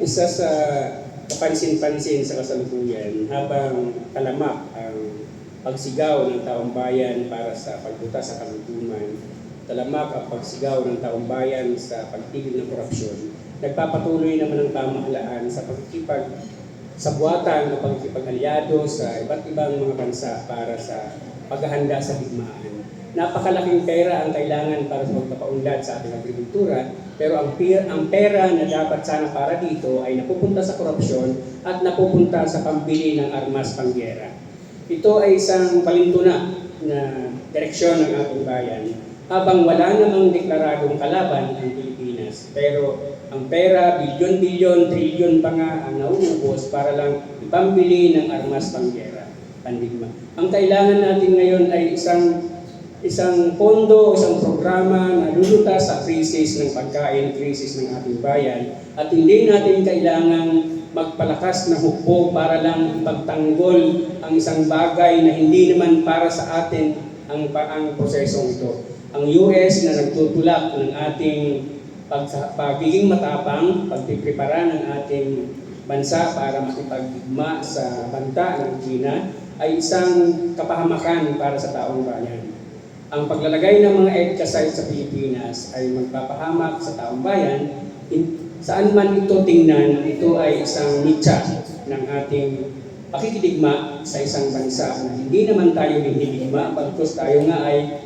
Isa sa kapansin-pansin sa kasalukuyan habang talamak ang pagsigaw ng taong bayan para sa pagbuta sa kalutuman, talamak ang pagsigaw ng taong bayan sa pagtigil ng korupsyon, nagpapatuloy naman ang pamahalaan sa sabuatan o pagkikipag-alyado sa iba't ibang mga bansa para sa paghahanda sa digmaan. Napakalaking pera ang kailangan para sa pagpapaunlad sa ating agrikultura, pero ang pera na dapat sana para dito ay napupunta sa korupsyon at napupunta sa pambili ng armas panggera. Ito ay isang palintuna na direksyon ng ating bayan habang wala namang deklaradong kalaban ang Pilipinas. Pero ang pera, bilyon-bilyon, trilyon pa nga ang nauubos para lang ipambili ng armas panggera, pandigma. Ang kailangan natin ngayon ay isang pondo, isang programa na lulutas sa krisis ng pagkain, krisis ng ating bayan, at hindi natin kailangan magpalakas na hukbo para lang ipagtanggol ang isang bagay na hindi naman para sa atin ang prosesong ito. Ang US na nagtutulak ng ating pagiging matapang, pagpiprepara ng ating bansa para makipagdigma sa banta ng China ay isang kapahamakan para sa taong bayan. Ang paglalagay ng mga EDCA site sa Pilipinas ay magpapahamak sa taong bayan. Saan man ito tingnan, ito ay isang mitya ng ating pakikidigma sa isang bansa na hindi naman tayo hinidigma, pagkos tayo nga ay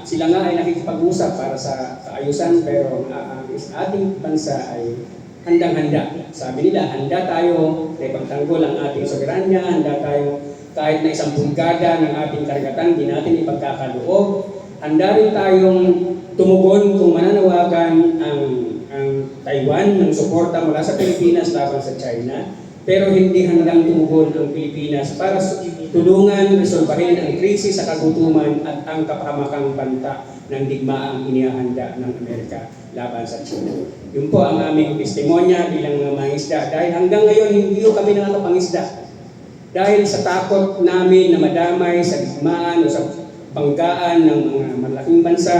sila nga ay nakikipag-usap para sa kaayusan, pero ang ating bansa ay handang-handa. Sabi nila, handa tayo na ipagtanggol ang ating soberanya, handa tayo kahit na isang pulgada ng ating karagatan, di natin ipagkakaloob. Handa rin tayong tumugon kung mananawagan ang Taiwan ng suporta mula sa Pilipinas laban sa China, pero hindi handang tumugon ang Pilipinas para tulungan resolbahin ang krisis sa kagutuman at ang kapahamakang banta ng digmaang inihahanda ng Amerika laban sa China. Yun po ang aming testimonya bilang mga mangisda, dahil hanggang ngayon hindi kami nakakapangisda. Dahil sa takot namin na madamay sa digmaan o sa banggaan ng mga malaking bansa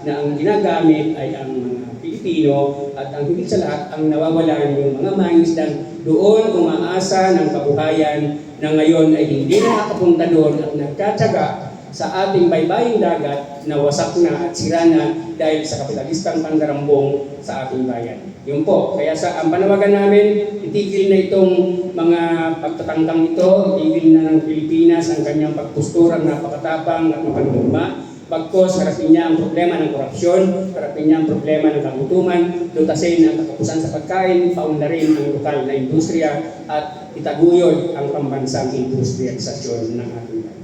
na ang ginagamit ay ang mga Pilipino, at ang higit sa lahat ang nawawalan yung mga mangisdang doon umaasa ng kabuhayan na ngayon ay hindi nakakapunta doon at nagkatsaga sa ating baybaying dagat na wasak na at sira na dahil sa kapitalistang pandarambong sa ating bayan. Yun po, kaya ang panawagan namin, itigil na itong mga pagtatangkang ito, itigil na ng Pilipinas ang kanyang pagpusturang napakatapang at mapanumba. Pagkos, harapin niya ang problema ng korupsyon, harapin niya ang problema ng kagutuman, lutasin ang katapusan sa pagkain, paunlarin ang lokal na industriya, at itaguyod ang pambansang industrialisasyon ng ating bayan.